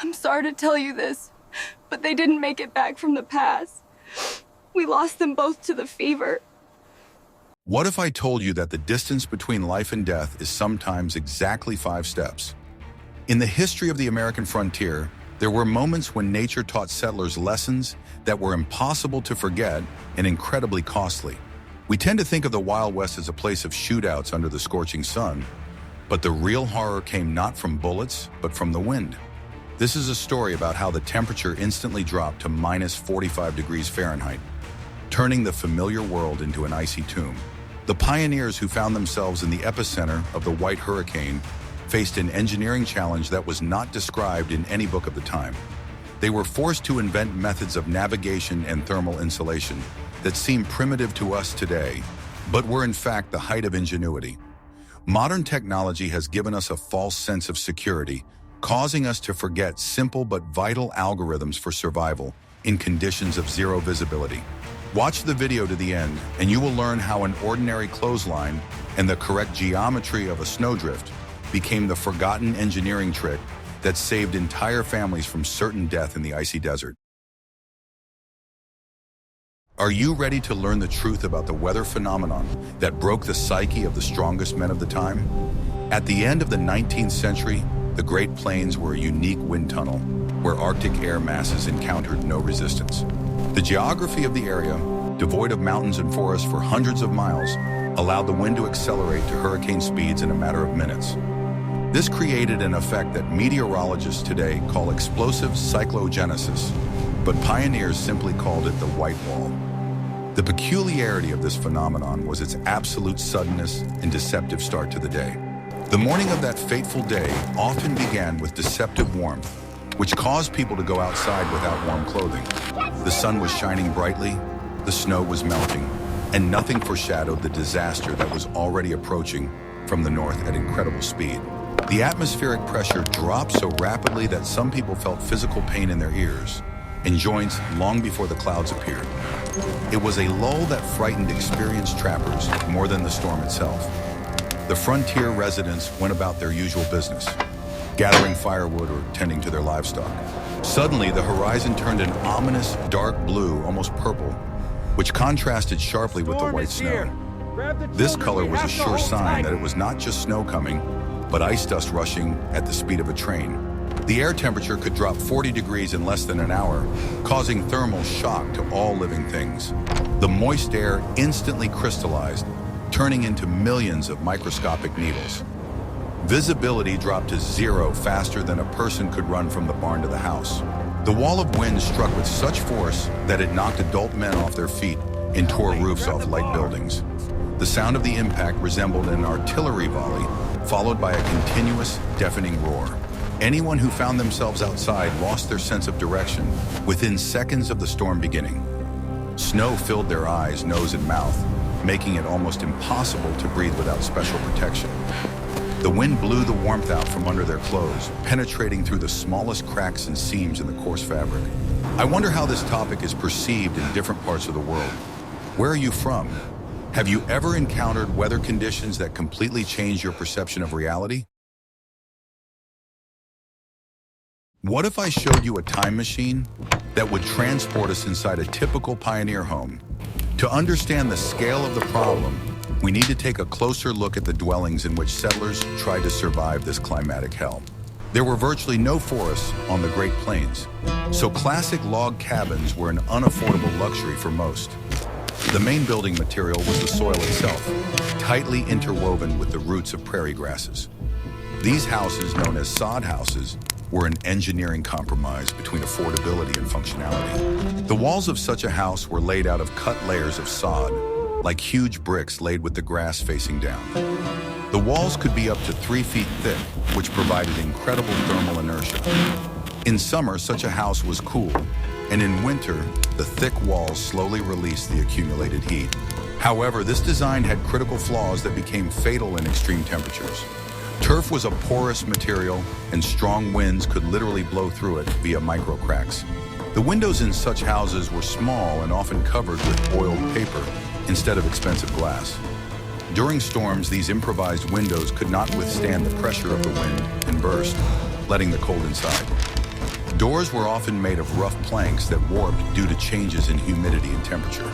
I'm sorry to tell you this, but they didn't make it back from the pass. We lost them both to the fever. What if I told you that the distance between life and death is sometimes exactly 5 steps? In the history of the American frontier, there were moments when nature taught settlers lessons that were impossible to forget and incredibly costly. We tend to think of the Wild West as a place of shootouts under the scorching sun, but the real horror came not from bullets, but from the wind. This is a story about how the temperature instantly dropped to minus 45 degrees Fahrenheit, turning the familiar world into an icy tomb. The pioneers who found themselves in the epicenter of the White Hurricane faced an engineering challenge that was not described in any book of the time. They were forced to invent methods of navigation and thermal insulation that seem primitive to us today, but were in fact the height of ingenuity. Modern technology has given us a false sense of security, causing us to forget simple but vital algorithms for survival in conditions of zero visibility. Watch the video to the end, and you will learn how an ordinary clothesline and the correct geometry of a snowdrift became the forgotten engineering trick that saved entire families from certain death in the icy desert. Are you ready to learn the truth about the weather phenomenon that broke the psyche of the strongest men of the time? At the end of the 19th century, the Great Plains were a unique wind tunnel where Arctic air masses encountered no resistance. The geography of the area, devoid of mountains and forests for hundreds of miles, allowed the wind to accelerate to hurricane speeds in a matter of minutes. This created an effect that meteorologists today call explosive cyclogenesis, but pioneers simply called it the White Wall. The peculiarity of this phenomenon was its absolute suddenness and deceptive start to the day. The morning of that fateful day often began with deceptive warmth, which caused people to go outside without warm clothing. The sun was shining brightly, the snow was melting, and nothing foreshadowed the disaster that was already approaching from the north at incredible speed. The atmospheric pressure dropped so rapidly that some people felt physical pain in their ears and joints long before the clouds appeared. It was a lull that frightened experienced trappers more than the storm itself. The frontier residents went about their usual business, gathering firewood or tending to their livestock. Suddenly, the horizon turned an ominous dark blue, almost purple, which contrasted sharply with the white snow. This color was a sure sign that it was not just snow coming, but ice dust rushing at the speed of a train. The air temperature could drop 40 degrees in less than an hour, causing thermal shock to all living things. The moist air instantly crystallized, turning into millions of microscopic needles. Visibility dropped to zero faster than a person could run from the barn to the house. The wall of wind struck with such force that it knocked adult men off their feet and tore roofs off light buildings. The sound of the impact resembled an artillery volley, followed by a continuous, deafening roar. Anyone who found themselves outside lost their sense of direction within seconds of the storm beginning. Snow filled their eyes, nose, and mouth, making it almost impossible to breathe without special protection. The wind blew the warmth out from under their clothes, penetrating through the smallest cracks and seams in the coarse fabric. I wonder how this topic is perceived in different parts of the world. Where are you from? Have you ever encountered weather conditions that completely change your perception of reality? What if I showed you a time machine that would transport us inside a typical pioneer home? To understand the scale of the problem, we need to take a closer look at the dwellings in which settlers tried to survive this climatic hell. There were virtually no forests on the Great Plains, so classic log cabins were an unaffordable luxury for most. The main building material was the soil itself, tightly interwoven with the roots of prairie grasses. These houses, known as sod houses, were an engineering compromise between affordability and functionality. The walls of such a house were laid out of cut layers of sod, like huge bricks laid with the grass facing down. The walls could be up to 3 feet thick, which provided incredible thermal inertia. In summer, such a house was cool, and in winter, the thick walls slowly released the accumulated heat. However, this design had critical flaws that became fatal in extreme temperatures. Turf was a porous material, and strong winds could literally blow through it via micro cracks. The windows in such houses were small and often covered with oiled paper instead of expensive glass. During storms, these improvised windows could not withstand the pressure of the wind and burst, letting the cold inside. Doors were often made of rough planks that warped due to changes in humidity and temperature.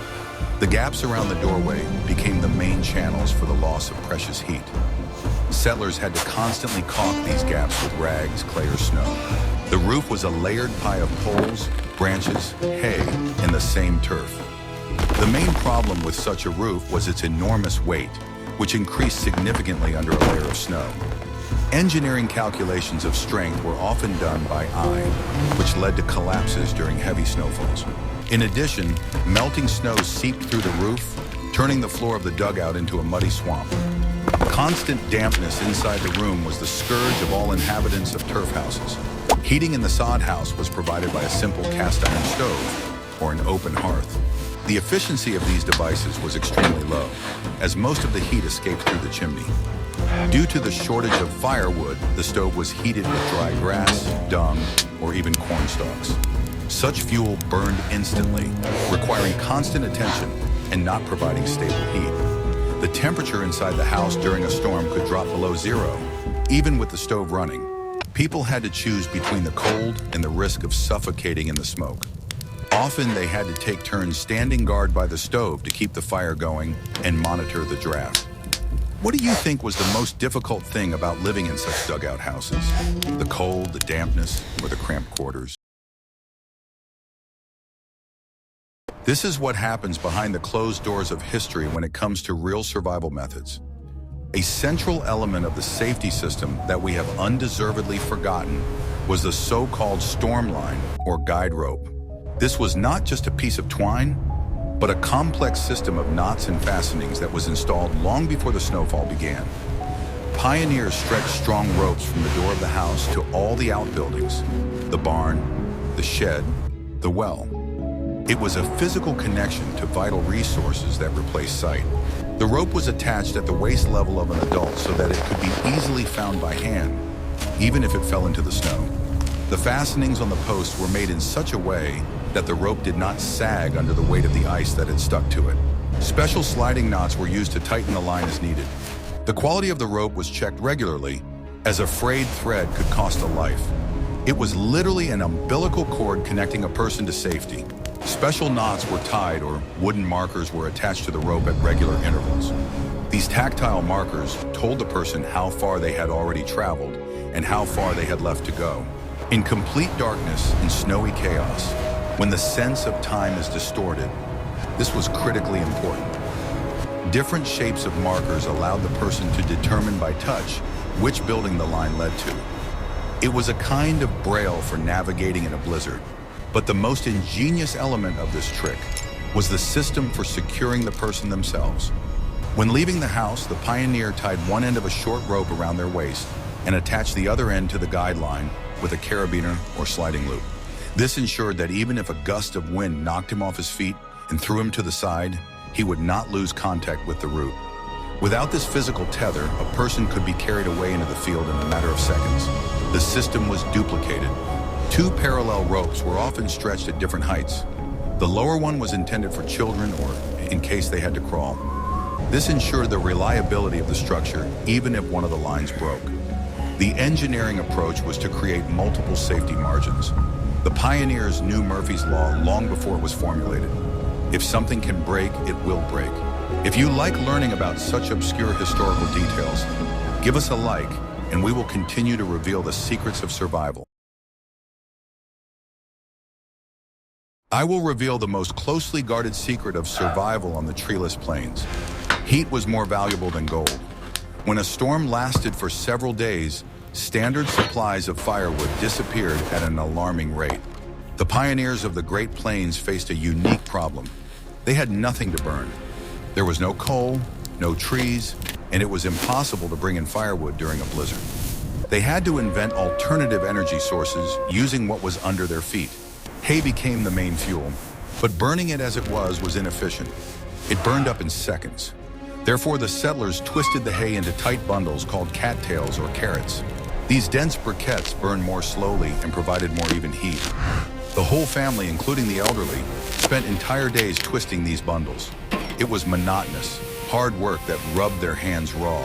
The gaps around the doorway became the main channels for the loss of precious heat. Settlers had to constantly caulk these gaps with rags, clay, or snow. The roof was a layered pie of poles, branches, hay, and the same turf. The main problem with such a roof was its enormous weight, which increased significantly under a layer of snow. Engineering calculations of strength were often done by eye, which led to collapses during heavy snowfalls. In addition, melting snow seeped through the roof, turning the floor of the dugout into a muddy swamp. Constant dampness inside the room was the scourge of all inhabitants of turf houses. Heating in the sod house was provided by a simple cast iron stove or an open hearth. The efficiency of these devices was extremely low, as most of the heat escaped through the chimney. Due to the shortage of firewood, the stove was heated with dry grass, dung, or even corn stalks. Such fuel burned instantly, requiring constant attention and not providing stable heat. The temperature inside the house during a storm could drop below zero, even with the stove running. People had to choose between the cold and the risk of suffocating in the smoke. Often they had to take turns standing guard by the stove to keep the fire going and monitor the draft. What do you think was the most difficult thing about living in such dugout houses? The cold, the dampness, or the cramped quarters? This is what happens behind the closed doors of history when it comes to real survival methods. A central element of the safety system that we have undeservedly forgotten was the so-called storm line or guide rope. This was not just a piece of twine, but a complex system of knots and fastenings that was installed long before the snowfall began. Pioneers stretched strong ropes from the door of the house to all the outbuildings, the barn, the shed, the well. It was a physical connection to vital resources that replaced sight. The rope was attached at the waist level of an adult so that it could be easily found by hand, even if it fell into the snow. The fastenings on the posts were made in such a way that the rope did not sag under the weight of the ice that had stuck to it. Special sliding knots were used to tighten the line as needed. The quality of the rope was checked regularly, as a frayed thread could cost a life. It was literally an umbilical cord connecting a person to safety. Special knots were tied or wooden markers were attached to the rope at regular intervals. These tactile markers told the person how far they had already traveled and how far they had left to go. In complete darkness and snowy chaos, when the sense of time is distorted, this was critically important. Different shapes of markers allowed the person to determine by touch which building the line led to. It was a kind of braille for navigating in a blizzard, but the most ingenious element of this trick was the system for securing the person themselves. When leaving the house, the pioneer tied one end of a short rope around their waist and attached the other end to the guide line with a carabiner or sliding loop. This ensured that even if a gust of wind knocked him off his feet and threw him to the side, he would not lose contact with the route. Without this physical tether, a person could be carried away into the field in a matter of seconds. The system was duplicated. Two parallel ropes were often stretched at different heights. The lower one was intended for children or in case they had to crawl. This ensured the reliability of the structure, even if one of the lines broke. The engineering approach was to create multiple safety margins. The pioneers knew Murphy's Law long before it was formulated. If something can break, it will break. If you like learning about such obscure historical details, give us a like, and we will continue to reveal the secrets of survival. I will reveal the most closely guarded secret of survival on the treeless plains. Heat was more valuable than gold. When a storm lasted for several days, standard supplies of firewood disappeared at an alarming rate. The pioneers of the Great Plains faced a unique problem. They had nothing to burn. There was no coal, no trees, and it was impossible to bring in firewood during a blizzard. They had to invent alternative energy sources using what was under their feet. Hay became the main fuel, but burning it as it was inefficient. It burned up in seconds. Therefore, the settlers twisted the hay into tight bundles called cattails or carrots. These dense briquettes burned more slowly and provided more even heat. The whole family, including the elderly, spent entire days twisting these bundles. It was monotonous, hard work that rubbed their hands raw.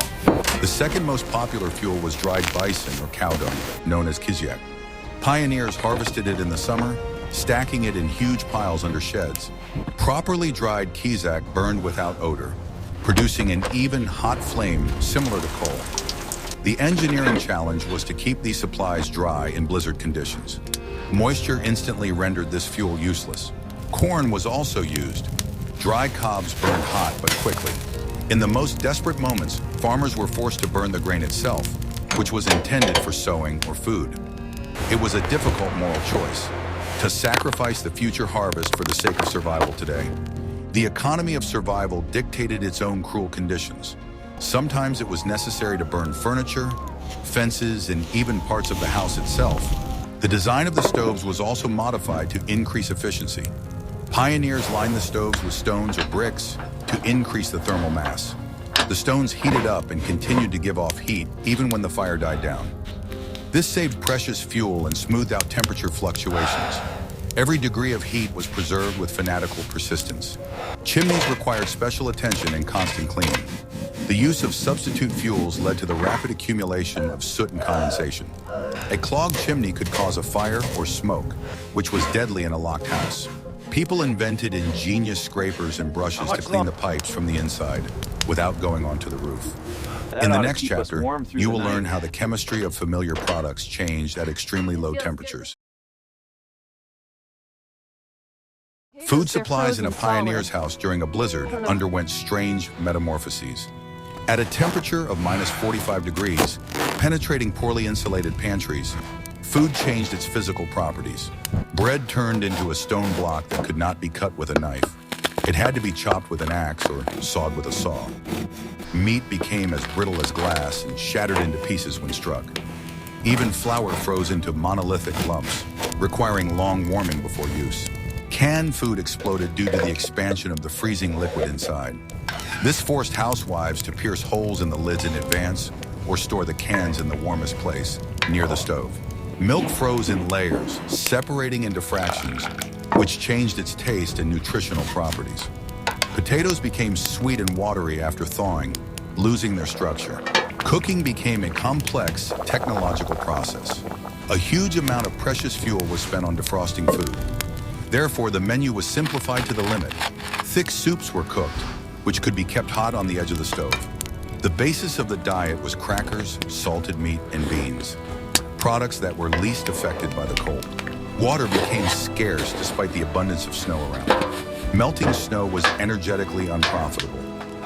The second most popular fuel was dried bison or cow dung, known as kizyak. Pioneers harvested it in the summer, stacking it in huge piles under sheds. Properly dried kizak burned without odor, producing an even, hot flame similar to coal. The engineering challenge was to keep these supplies dry in blizzard conditions. Moisture instantly rendered this fuel useless. Corn was also used. Dry cobs burned hot but quickly. In the most desperate moments, farmers were forced to burn the grain itself, which was intended for sowing or food. It was a difficult moral choice, to sacrifice the future harvest for the sake of survival today. The economy of survival dictated its own cruel conditions. Sometimes it was necessary to burn furniture, fences, and even parts of the house itself. The design of the stoves was also modified to increase efficiency. Pioneers lined the stoves with stones or bricks to increase the thermal mass. The stones heated up and continued to give off heat even when the fire died down. This saved precious fuel and smoothed out temperature fluctuations. Every degree of heat was preserved with fanatical persistence. Chimneys required special attention and constant cleaning. The use of substitute fuels led to the rapid accumulation of soot and condensation. A clogged chimney could cause a fire or smoke, which was deadly in a locked house. People invented ingenious scrapers and brushes to clean the pipes from the inside without going onto the roof. In the next chapter, you will learn how the chemistry of familiar products changed at extremely low temperatures. Food supplies in a pioneer's house during a blizzard underwent strange metamorphoses. At a temperature of -45 degrees, penetrating poorly insulated pantries, food changed its physical properties. Bread turned into a stone block that could not be cut with a knife. It had to be chopped with an axe or sawed with a saw. Meat became as brittle as glass and shattered into pieces when struck. Even flour froze into monolithic lumps, requiring long warming before use. Canned food exploded due to the expansion of the freezing liquid inside. This forced housewives to pierce holes in the lids in advance or store the cans in the warmest place, near the stove. Milk froze in layers, separating into fractions, which changed its taste and nutritional properties. Potatoes became sweet and watery after thawing, losing their structure. Cooking became a complex technological process. A huge amount of precious fuel was spent on defrosting food. Therefore, the menu was simplified to the limit. Thick soups were cooked, which could be kept hot on the edge of the stove. The basis of the diet was crackers, salted meat, and beans, products that were least affected by the cold. Water became scarce despite the abundance of snow around. Melting snow was energetically unprofitable.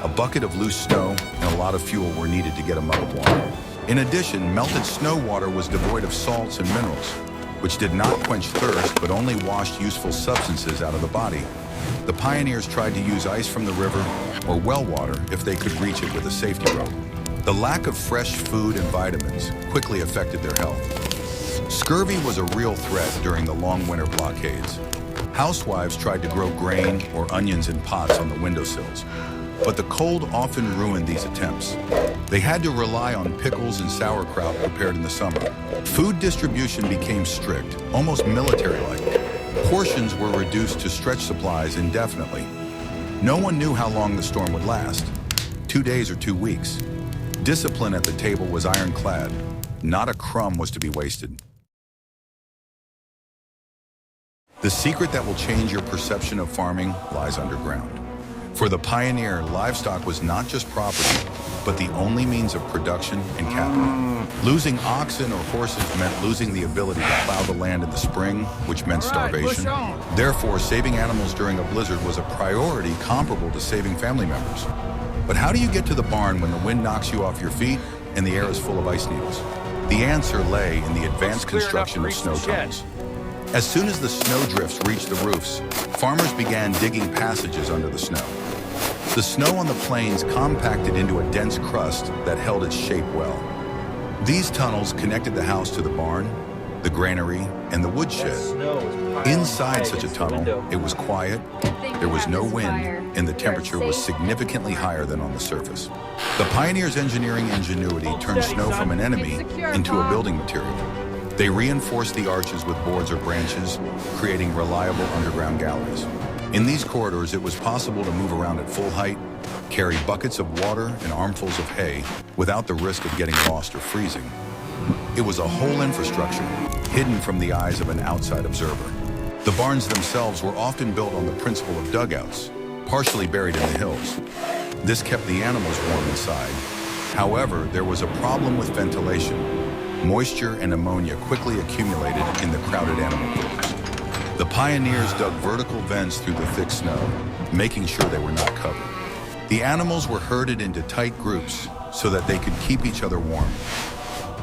A bucket of loose snow and a lot of fuel were needed to get a mug of water. In addition, melted snow water was devoid of salts and minerals, which did not quench thirst but only washed useful substances out of the body. The pioneers tried to use ice from the river or well water if they could reach it with a safety rope. The lack of fresh food and vitamins quickly affected their health. Scurvy was a real threat during the long winter blockades. Housewives tried to grow grain or onions in pots on the windowsills, but the cold often ruined these attempts. They had to rely on pickles and sauerkraut prepared in the summer. Food distribution became strict, almost military-like. Portions were reduced to stretch supplies indefinitely. No one knew how long the storm would last, 2 days or 2 weeks. Discipline at the table was ironclad. Not a crumb was to be wasted. The secret that will change your perception of farming lies underground. For the pioneer, livestock was not just property, but the only means of production and capital. Losing oxen or horses meant losing the ability to plow the land in the spring, which meant starvation. Therefore, saving animals during a blizzard was a priority comparable to saving family members. But how do you get to the barn when the wind knocks you off your feet and the air is full of ice needles? The answer lay in the advanced construction of snow tunnels. As soon as the snowdrifts reached the roofs, farmers began digging passages under the snow. The snow on the plains compacted into a dense crust that held its shape well. These tunnels connected the house to the barn, the granary, and the woodshed. Inside such a tunnel, it was quiet, there was no wind, and the temperature was significantly higher than on the surface. The pioneers' engineering ingenuity turned snow from an enemy into a building material. They reinforced the arches with boards or branches, creating reliable underground galleries. In these corridors, it was possible to move around at full height, carry buckets of water and armfuls of hay without the risk of getting lost or freezing. It was a whole infrastructure, hidden from the eyes of an outside observer. The barns themselves were often built on the principle of dugouts, partially buried in the hills. This kept the animals warm inside. However, there was a problem with ventilation. Moisture and ammonia quickly accumulated in the crowded animal quarters. The pioneers dug vertical vents through the thick snow, making sure they were not covered. The animals were herded into tight groups so that they could keep each other warm.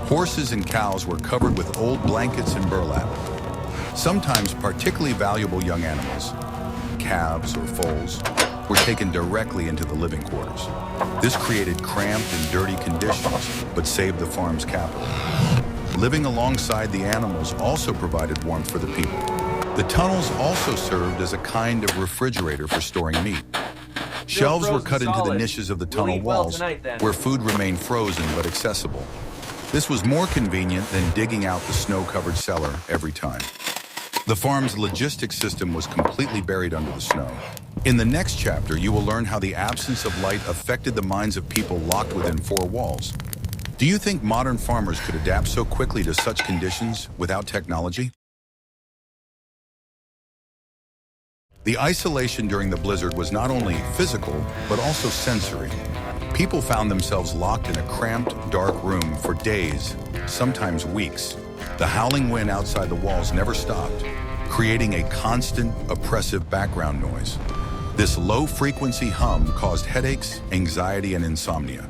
Horses and cows were covered with old blankets and burlap. Sometimes particularly valuable young animals, calves or foals, were taken directly into the living quarters. This created cramped and dirty conditions, but saved the farm's capital. Living alongside the animals also provided warmth for the people. The tunnels also served as a kind of refrigerator for storing meat. Shelves were cut into the niches of the tunnel walls, where food remained frozen but accessible. This was more convenient than digging out the snow-covered cellar every time. The farm's logistics system was completely buried under the snow. In the next chapter, you will learn how the absence of light affected the minds of people locked within four walls. Do you think modern farmers could adapt so quickly to such conditions without technology? The isolation during the blizzard was not only physical, but also sensory. People found themselves locked in a cramped, dark room for days, sometimes weeks. The howling wind outside the walls never stopped, creating a constant, oppressive background noise. This low-frequency hum caused headaches, anxiety, and insomnia.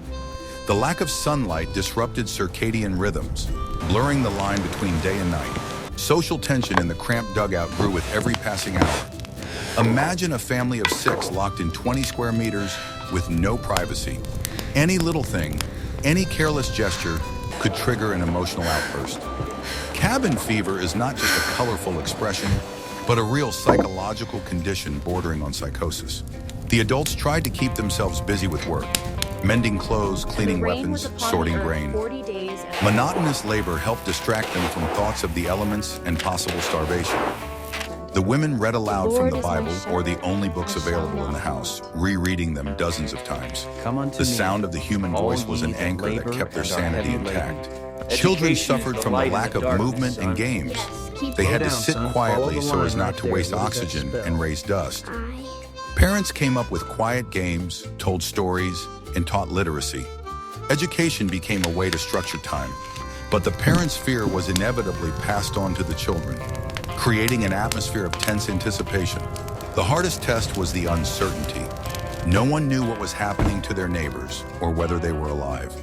The lack of sunlight disrupted circadian rhythms, blurring the line between day and night. Social tension in the cramped dugout grew with every passing hour. Imagine a family of 6 locked in 20 square meters with no privacy. Any little thing, any careless gesture could trigger an emotional outburst. Cabin fever is not just a colorful expression, but a real psychological condition bordering on psychosis. The adults tried to keep themselves busy with work, mending clothes, cleaning weapons, sorting grain. Monotonous labor helped distract them from thoughts of the elements and possible starvation. The women read aloud from the Bible or the only books available in the house, rereading them dozens of times. The sound of the human voice was an anchor that kept their sanity intact. Children suffered from the lack of movement and games. They had to sit quietly so as not to waste oxygen and raise dust. Parents came up with quiet games, told stories, and taught literacy. Education became a way to structure time, but the parents' fear was inevitably passed on to the children, creating an atmosphere of tense anticipation. The hardest test was the uncertainty. No one knew what was happening to their neighbors or whether they were alive.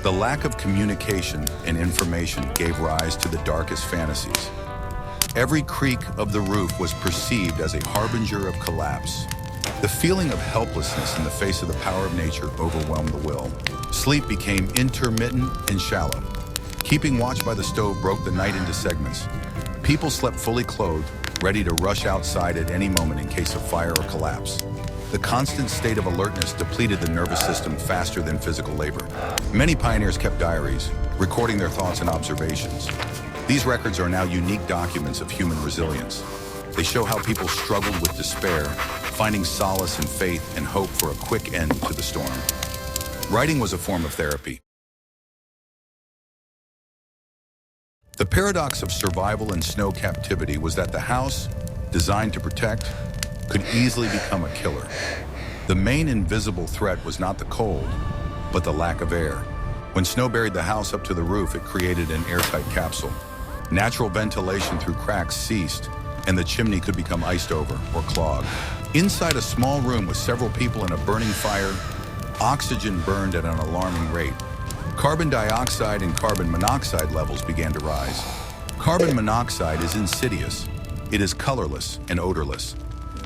The lack of communication and information gave rise to the darkest fantasies. Every creak of the roof was perceived as a harbinger of collapse. The feeling of helplessness in the face of the power of nature overwhelmed the will. Sleep became intermittent and shallow. Keeping watch by the stove broke the night into segments. People slept fully clothed, ready to rush outside at any moment in case of fire or collapse. The constant state of alertness depleted the nervous system faster than physical labor. Many pioneers kept diaries, recording their thoughts and observations. These records are now unique documents of human resilience. They show how people struggled with despair, finding solace in faith and hope for a quick end to the storm. Writing was a form of therapy. The paradox of survival in snow captivity was that the house, designed to protect, could easily become a killer. The main invisible threat was not the cold, but the lack of air. When snow buried the house up to the roof, it created an airtight capsule. Natural ventilation through cracks ceased, and the chimney could become iced over or clogged. Inside a small room with several people in a burning fire, oxygen burned at an alarming rate. Carbon dioxide and carbon monoxide levels began to rise. Carbon monoxide is insidious. It is colorless and odorless.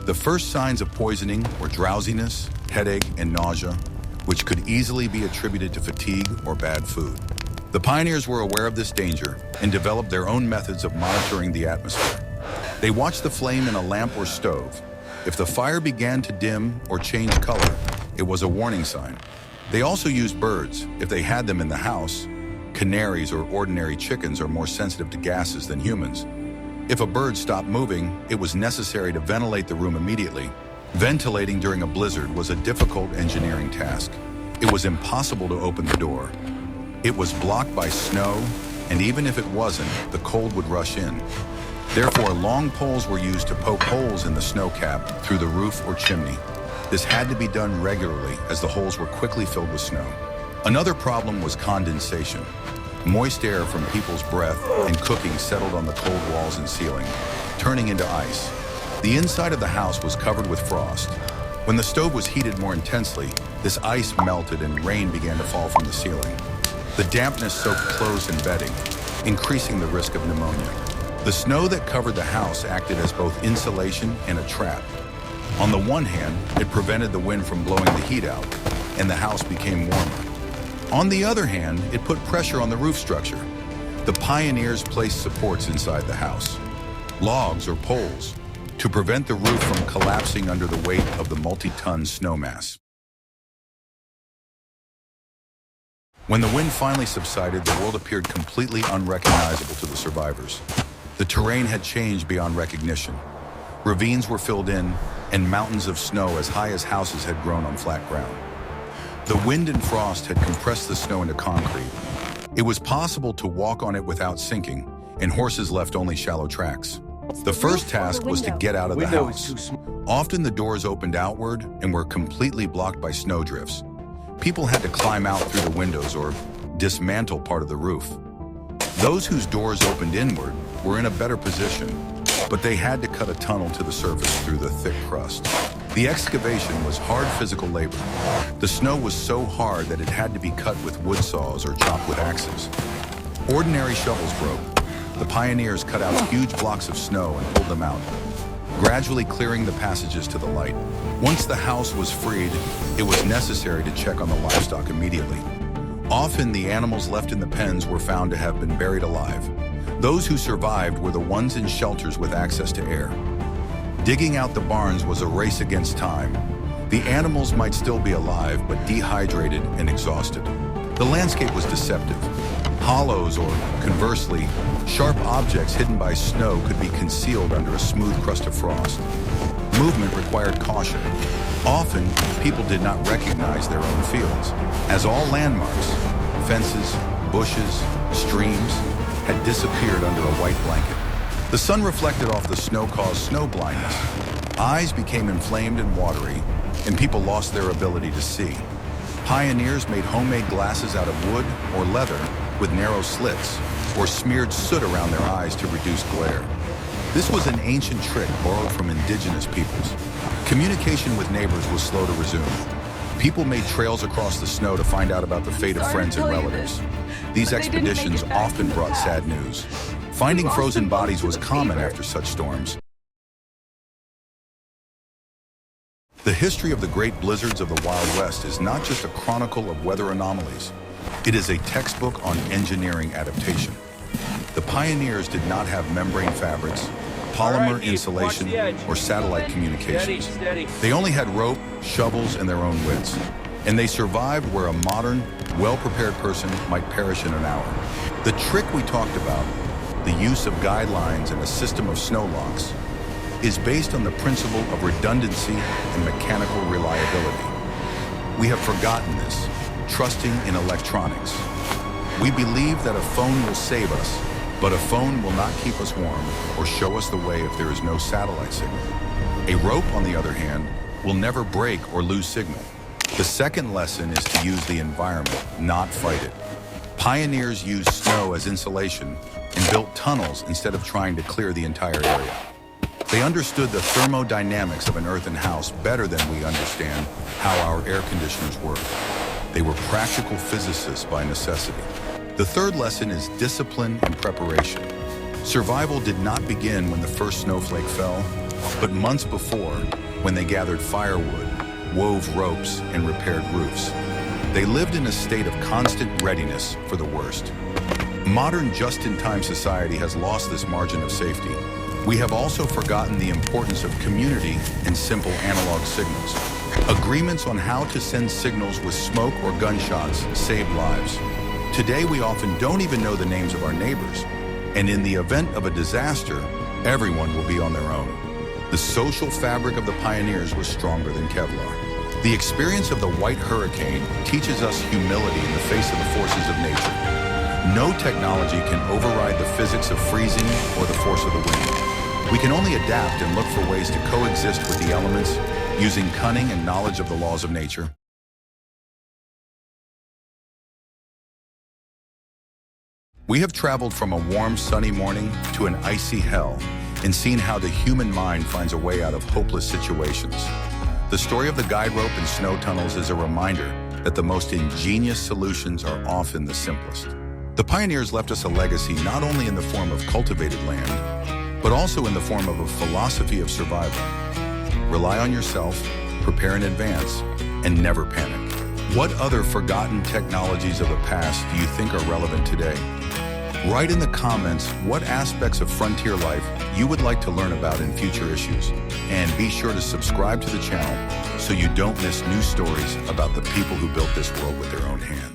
The first signs of poisoning were drowsiness, headache, and nausea, which could easily be attributed to fatigue or bad food. The pioneers were aware of this danger and developed their own methods of monitoring the atmosphere. They watched the flame in a lamp or stove. If the fire began to dim or change color, it was a warning sign. They also used birds, if they had them in the house. Canaries or ordinary chickens are more sensitive to gases than humans. If a bird stopped moving, it was necessary to ventilate the room immediately. Ventilating during a blizzard was a difficult engineering task. It was impossible to open the door. It was blocked by snow, and even if it wasn't, the cold would rush in. Therefore, long poles were used to poke holes in the snow cap through the roof or chimney. This had to be done regularly as the holes were quickly filled with snow. Another problem was condensation. Moist air from people's breath and cooking settled on the cold walls and ceiling, turning into ice. The inside of the house was covered with frost. When the stove was heated more intensely, this ice melted and rain began to fall from the ceiling. The dampness soaked clothes and bedding, increasing the risk of pneumonia. The snow that covered the house acted as both insulation and a trap. On the one hand, it prevented the wind from blowing the heat out, and the house became warmer. On the other hand, it put pressure on the roof structure. The pioneers placed supports inside the house, logs or poles, to prevent the roof from collapsing under the weight of the multi-ton snow mass. When the wind finally subsided, the world appeared completely unrecognizable to the survivors. The terrain had changed beyond recognition. Ravines were filled in, and mountains of snow as high as houses had grown on flat ground. The wind and frost had compressed the snow into concrete. It was possible to walk on it without sinking, and horses left only shallow tracks. The first task was to get out of the house. Often the doors opened outward and were completely blocked by snowdrifts. People had to climb out through the windows or dismantle part of the roof. Those whose doors opened inward were in a better position, but they had to cut a tunnel to the surface through the thick crust. The excavation was hard physical labor. The snow was so hard that it had to be cut with wood saws or chopped with axes. Ordinary shovels broke. The pioneers cut out huge blocks of snow and pulled them out, gradually clearing the passages to the light. Once the house was freed, it was necessary to check on the livestock immediately. Often the animals left in the pens were found to have been buried alive. Those who survived were the ones in shelters with access to air. Digging out the barns was a race against time. The animals might still be alive, but dehydrated and exhausted. The landscape was deceptive. Hollows, or conversely, sharp objects hidden by snow could be concealed under a smooth crust of frost. Movement required caution. Often, people did not recognize their own fields, as all landmarks, fences, bushes, streams, had disappeared under a white blanket. The sun reflected off the snow caused snow blindness. Eyes became inflamed and watery, and people lost their ability to see. Pioneers made homemade glasses out of wood or leather with narrow slits, or smeared soot around their eyes to reduce glare. This was an ancient trick borrowed from indigenous peoples. Communication with neighbors was slow to resume. People made trails across the snow to find out about the fate of friends and relatives. These expeditions often brought sad news. Finding frozen bodies was common after such storms. The history of the great blizzards of the Wild West is not just a chronicle of weather anomalies. It is a textbook on engineering adaptation. The pioneers did not have membrane fabrics, polymer insulation, or satellite communications. They only had rope, shovels, and their own wits. And they survived where a modern, well-prepared person might perish in an hour. The trick we talked about, the use of guidelines and a system of snow locks, is based on the principle of redundancy and mechanical reliability. We have forgotten this, trusting in electronics. We believe that a phone will save us, but a phone will not keep us warm or show us the way if there is no satellite signal. A rope, on the other hand, will never break or lose signal. The second lesson is to use the environment, not fight it. Pioneers used snow as insulation and built tunnels instead of trying to clear the entire area. They understood the thermodynamics of an earthen house better than we understand how our air conditioners work. They were practical physicists by necessity. The third lesson is discipline and preparation. Survival did not begin when the first snowflake fell, but months before, when they gathered firewood, wove ropes, and repaired roofs. They lived in a state of constant readiness for the worst. Modern just-in-time society has lost this margin of safety. We have also forgotten the importance of community and simple analog signals. Agreements on how to send signals with smoke or gunshots saved lives. Today, we often don't even know the names of our neighbors. And in the event of a disaster, everyone will be on their own. The social fabric of the pioneers was stronger than Kevlar. The experience of the White Hurricane teaches us humility in the face of the forces of nature. No technology can override the physics of freezing or the force of the wind. We can only adapt and look for ways to coexist with the elements using cunning and knowledge of the laws of nature. We have traveled from a warm, sunny morning to an icy hell and seen how the human mind finds a way out of hopeless situations. The story of the guide rope and snow tunnels is a reminder that the most ingenious solutions are often the simplest. The pioneers left us a legacy not only in the form of cultivated land, but also in the form of a philosophy of survival. Rely on yourself, prepare in advance, and never panic. What other forgotten technologies of the past do you think are relevant today? Write in the comments what aspects of frontier life you would like to learn about in future issues. And be sure to subscribe to the channel so you don't miss new stories about the people who built this world with their own hands.